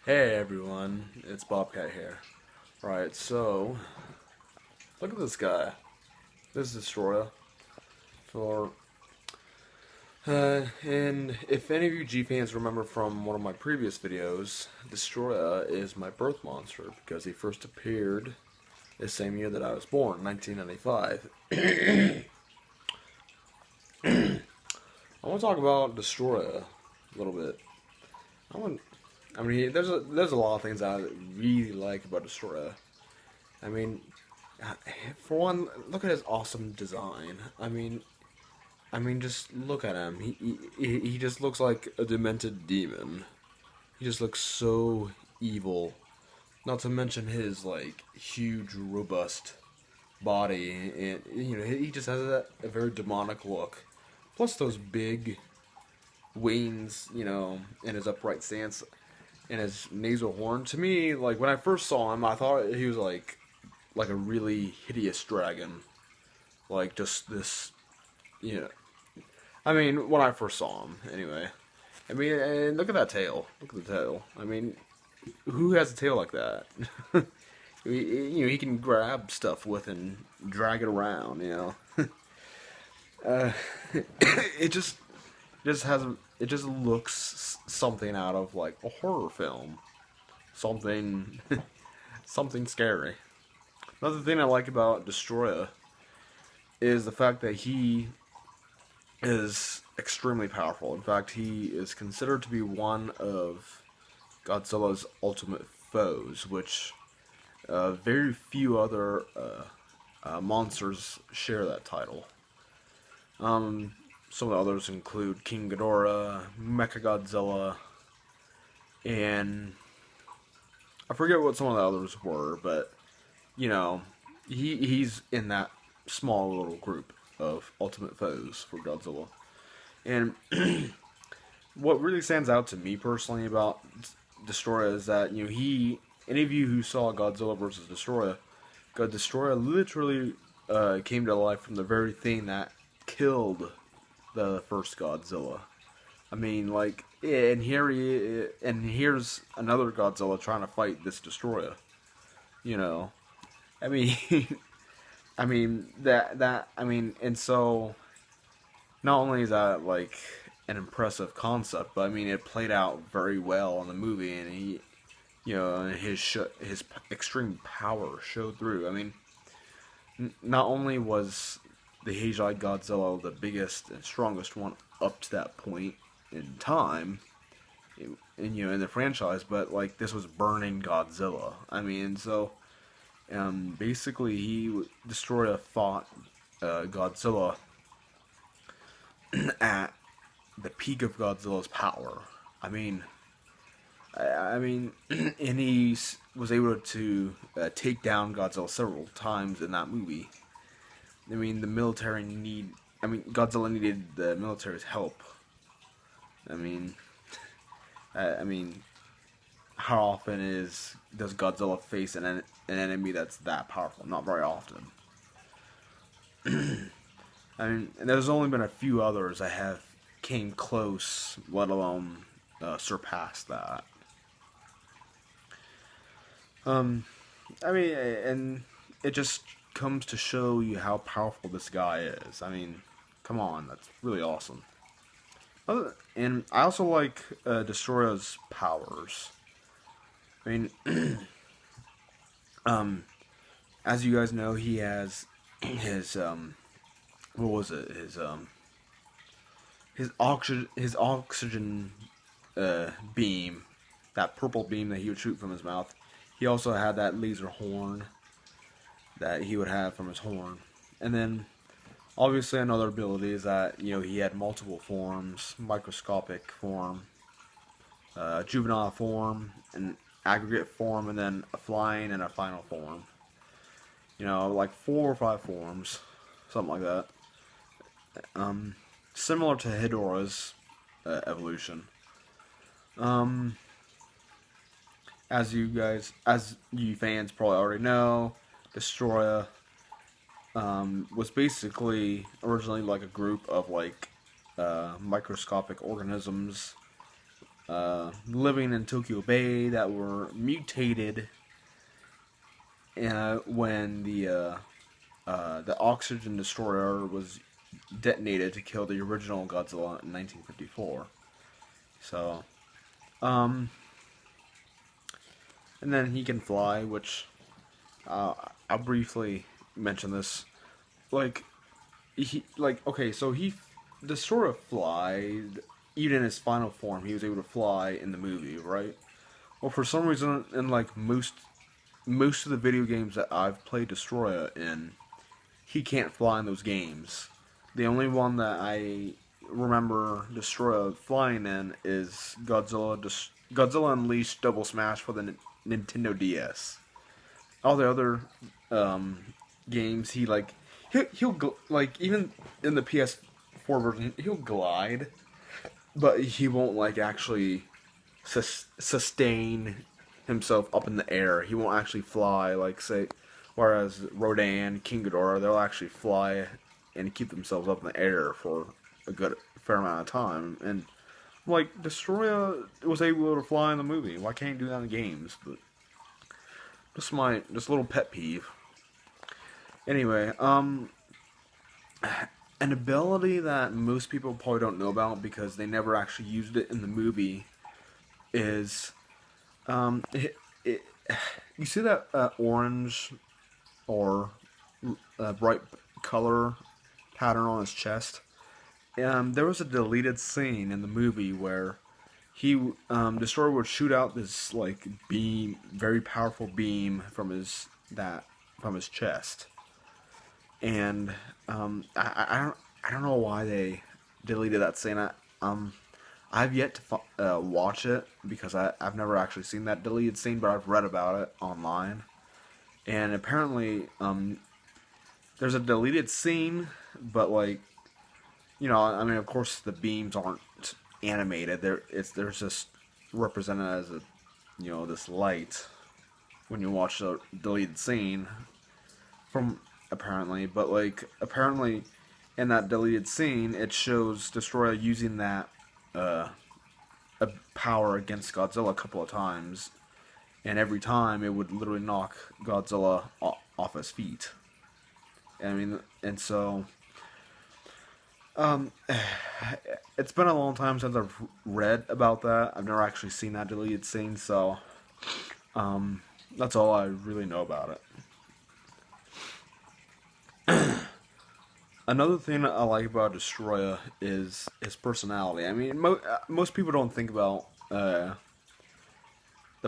Hey everyone, it's Bobcat here. Right, so look at this guy. This is Destroyah. For and if any of you G fans remember from one of my previous videos, Destroyah is my birth monster because he first appeared the same year that I was born, 1995. I want to talk about Destroyah a little bit. I want, there's a lot of things I really like about Destroyah. I mean, for one, look at his awesome design. Just look at him. He just looks like a demented demon. He just looks so evil. Not to mention his like huge, robust body, and he just has a very demonic look. Plus those big wings, and his upright stance and his nasal horn. To me, like when I first saw him, I thought he was like a really hideous dragon, like just this, you know. When I first saw him, anyway. And look at that tail. Look at the tail. Who has a tail like that? He can grab stuff with and drag it around. Uh, it just looks something out of like a horror film, something, something scary. Another thing I like about Destroya is the fact that he is extremely powerful. In fact, he is considered to be one of Godzilla's ultimate foes, which very few other monsters share that title. Some of the others include King Ghidorah, Mechagodzilla, and I forget what some of the others were, but he's in that small little group of ultimate foes for Godzilla. And what really stands out to me personally about Destroya is that any of you who saw Godzilla versus Destroya, Destroya literally came to life from the very thing that killed the first Godzilla. And here's another Godzilla trying to fight this Destroya. You know, I mean, and so not only is that like an impressive concept, but it played out very well in the movie, and his extreme power showed through. Not only was the Heisei Godzilla the biggest and strongest one up to that point in time, in the franchise, but like this was burning Godzilla. Basically, Destroyer fought Godzilla at the peak of Godzilla's power. And he was able to take down Godzilla several times in that movie. Godzilla needed the military's help. I mean, I mean, how often does Godzilla face an enemy that's that powerful? Not very often. And there's only been a few others that have came close, let alone surpassed that. And it just comes to show you how powerful this guy is. Come on, that's really awesome. And I also like Destroya's powers. I mean, as you guys know, he has his what was it? His oxygen beam, that purple beam that he would shoot from his mouth. He also had that laser horn that he would have from his horn, and then obviously another ability is that he had multiple forms: microscopic form, juvenile form, an aggregate form, and then a flying and a final form. Like 4 or 5 forms, something like that. Similar to Hedorah's evolution. As you fans probably already know, Destroya was basically originally like a group of like microscopic organisms living in Tokyo Bay that were mutated when the oxygen destroyer was detonated to kill the original Godzilla in 1954. So, and then he can fly, which I'll briefly mention this. Like, okay, so Destroyah flied, even in his final form, he was able to fly in the movie, right? Well, for some reason, in like most of the video games that I've played Destroyah in, he can't fly in those games. The only one that I remember Destroyah flying in is Godzilla Unleashed Double Smash for the Nintendo DS. All the other games, he'll like, even in the PS4 version, he'll glide, but he won't like actually sustain himself up in the air. He won't actually fly, like, say, whereas Rodan, King Ghidorah, they'll actually fly and keep themselves up in the air for a good fair amount of time. And like, Destroyah was able to fly in the movie. Why can't he do that in the games? But just little pet peeve. Anyway, an ability that most people probably don't know about because they never actually used it in the movie is, you see that orange or bright color pattern on his chest? There was a deleted scene in the movie where Destroyer would shoot out this like beam, very powerful beam from his chest, and I don't know why they deleted that scene. I've yet to watch it because I've never actually seen that deleted scene, but I've read about it online, and apparently there's a deleted scene, but like, you know, I mean, of course the beams aren't animated. There's just represented as a, you know, this light when you watch the deleted scene from apparently, but like apparently in that deleted scene it shows Destroyer using that a power against Godzilla a couple of times, and every time it would literally knock Godzilla off his feet. I mean, and so it's been a long time since I've read about that. I've never actually seen that deleted scene, so that's all I really know about it. Another thing that I like about Destroyah is his personality. I mean, most people don't think about the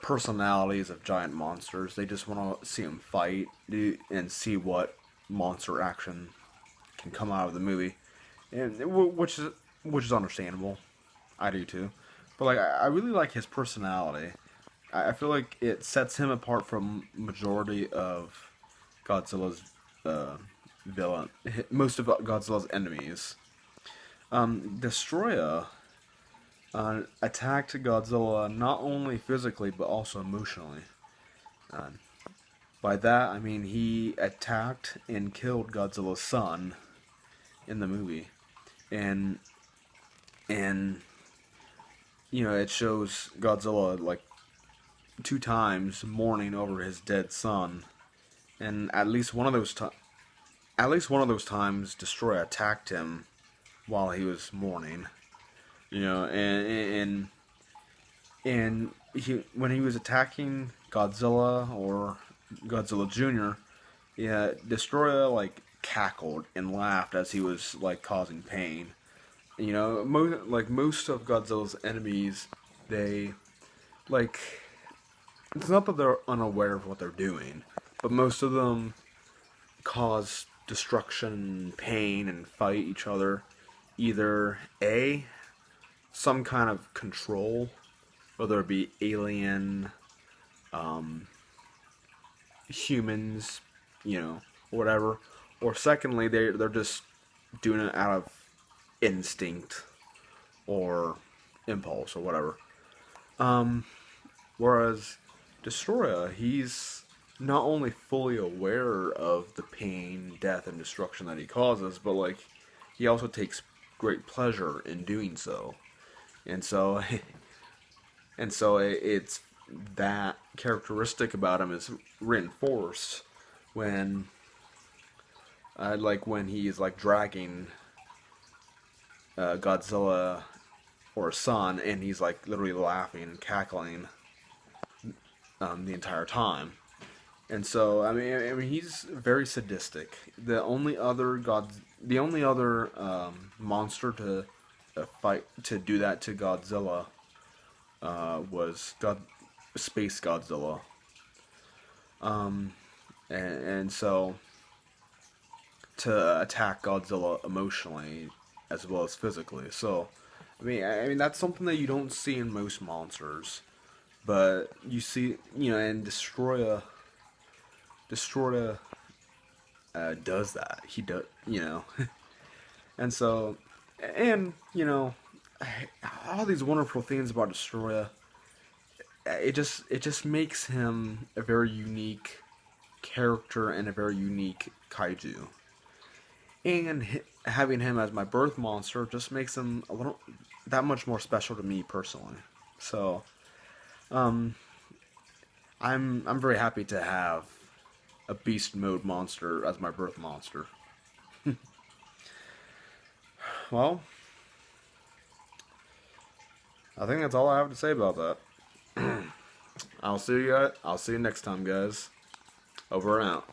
personalities of giant monsters. They just want to see them fight and see what monster action can come out of the movie, and which is understandable. I do too, but like I really like his personality. I feel like it sets him apart from majority of Godzilla's villain, most of Godzilla's enemies. Destroyah attacked Godzilla not only physically but also emotionally. By that I mean he attacked and killed Godzilla's son in the movie, and you know, it shows Godzilla like 2 times mourning over his dead son, and at least one of those times Destroyer attacked him while he was mourning. You know, and when he was attacking Godzilla or Godzilla Jr., yeah, Destroyer like cackled and laughed as he was like causing pain. You know, most of Godzilla's enemies, they like, it's not that they're unaware of what they're doing, but most of them cause destruction, pain, and fight each other. Either some kind of control, whether it be alien, humans, you know, whatever. Or secondly, they're just doing it out of instinct or impulse or whatever. Whereas Destroyer, he's not only fully aware of the pain, death, and destruction that he causes, but like he also takes great pleasure in doing so. And so and so it's that characteristic about him is reinforced when, like when he's like dragging Godzilla or Son, and he's like literally laughing and cackling the entire time. And so I mean, he's very sadistic. The only other monster to fight to do that to Godzilla was Space Godzilla. And so to attack Godzilla emotionally as well as physically. So I mean that's something that you don't see in most monsters, but you see, and Destroyah does that. He does. And so, and all these wonderful things about Destroyah. It just makes him a very unique character and a very unique kaiju. And having him as my birth monster just makes him a little that much more special to me personally. So, I'm very happy to have a beast mode monster as my birth monster. Well, I think that's all I have to say about that. I'll see you next time, guys. Over and out.